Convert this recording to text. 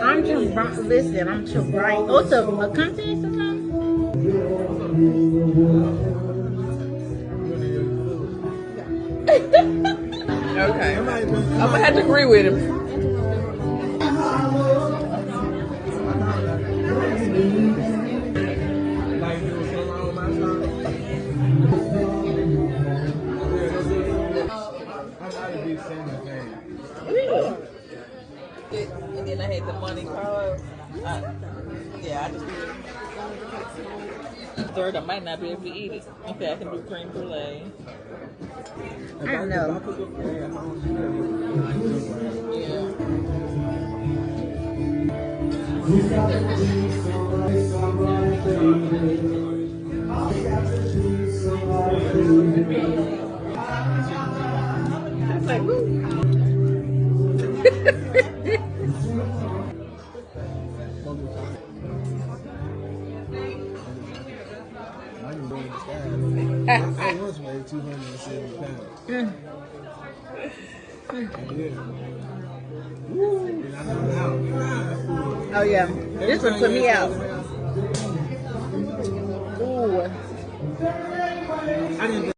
I'm too bright. Listen, I'm too bright. Oh, it's a contest or something? Okay. I'm gonna have to agree with him. And then I had the money card. Yeah, I just third, I might not be able to eat it. Okay, I can do cream brulee. I don't know. That's like, woo. I once weighed 270 pounds. Yeah. Oh yeah, this one put me out. Ooh. I didn't